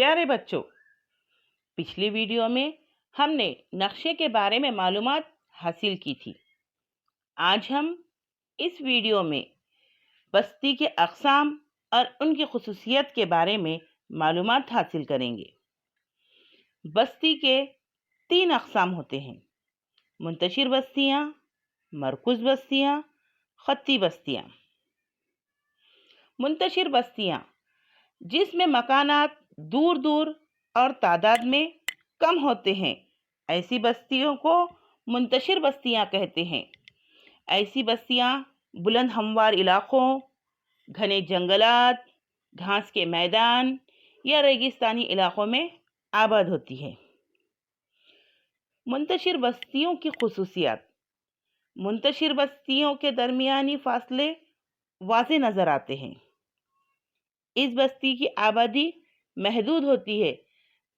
پیارے بچوں، پچھلی ویڈیو میں ہم نے نقشے کے بارے میں معلومات حاصل کی تھی۔ آج ہم اس ویڈیو میں بستی کے اقسام اور ان کی خصوصیت کے بارے میں معلومات حاصل کریں گے۔ بستی کے 3 اقسام ہوتے ہیں: منتشر بستیاں، مرکوز بستیاں، خطی بستیاں۔ منتشر بستیاں جس میں مکانات دور دور اور تعداد میں کم ہوتے ہیں، ایسی بستیوں کو منتشر بستیاں کہتے ہیں۔ ایسی بستیاں بلند ہموار علاقوں، گھنے جنگلات، گھاس کے میدان یا ریگستانی علاقوں میں آباد ہوتی ہے۔ منتشر بستیوں کی خصوصیات: منتشر بستیوں کے درمیانی فاصلے واضح نظر آتے ہیں۔ اس بستی کی آبادی محدود ہوتی ہے،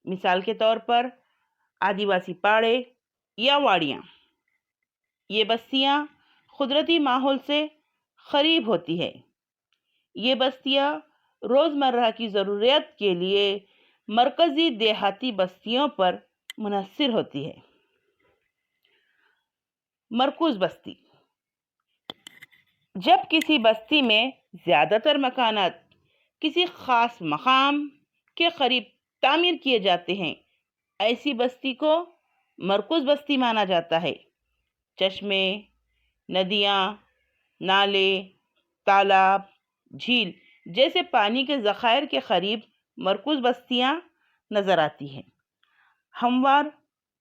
مثال کے طور پر آدیواسی پاڑے یا واڑیاں۔ یہ بستیاں قدرتی ماحول سے قریب ہوتی ہے۔ یہ بستیاں روزمرہ کی ضروریات کے لیے مرکزی دیہاتی بستیوں پر منحصر ہوتی ہے۔ مرکوز بستی جب کسی بستی میں زیادہ تر مکانات کسی خاص مقام کے قریب تعمیر کیے جاتے ہیں، ایسی بستی کو مرکوز بستی مانا جاتا ہے۔ چشمے، ندیاں، نالے، تالاب، جھیل جیسے پانی کے ذخائر کے قریب مرکوز بستیاں نظر آتی ہیں۔ ہموار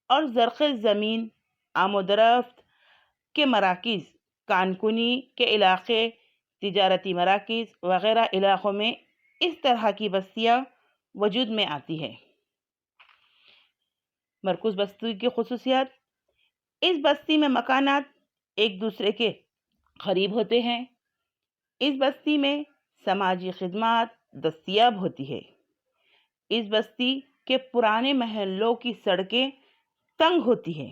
اور زرخیز زمین، آمد و رفت کے مراکز، کانکنی کے علاقے، تجارتی مراکز وغیرہ علاقوں میں اس طرح کی بستیاں وجود میں آتی ہے۔ مرکوز بستی کی خصوصیات: اس بستی میں مکانات ایک دوسرے کے قریب ہوتے ہیں۔ اس بستی میں سماجی خدمات دستیاب ہوتی ہے۔ اس بستی کے پرانے محلوں کی سڑکیں تنگ ہوتی ہیں۔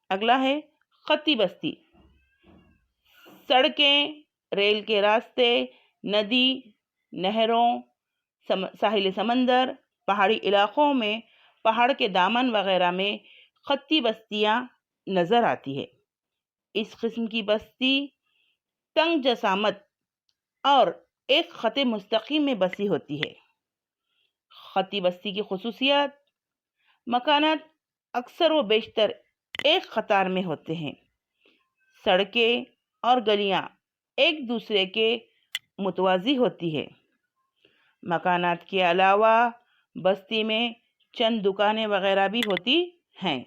اگلا ہے خطی بستی۔ سڑکیں، ریل کے راستے، ندی، نہروں، ساحل سمندر، پہاڑی علاقوں میں پہاڑ کے دامن وغیرہ میں خطی بستیاں نظر آتی ہے۔ اس قسم کی بستی تنگ جسامت اور ایک خط مستقیم میں بسی ہوتی ہے۔ خطی بستی کی خصوصیات: مکانات اکثر و بیشتر ایک قطار میں ہوتے ہیں۔ سڑکیں اور گلیاں ایک دوسرے کے متوازی ہوتی ہے۔ مکانات کے علاوہ بستی میں چند دکانیں وغیرہ بھی ہوتی ہیں۔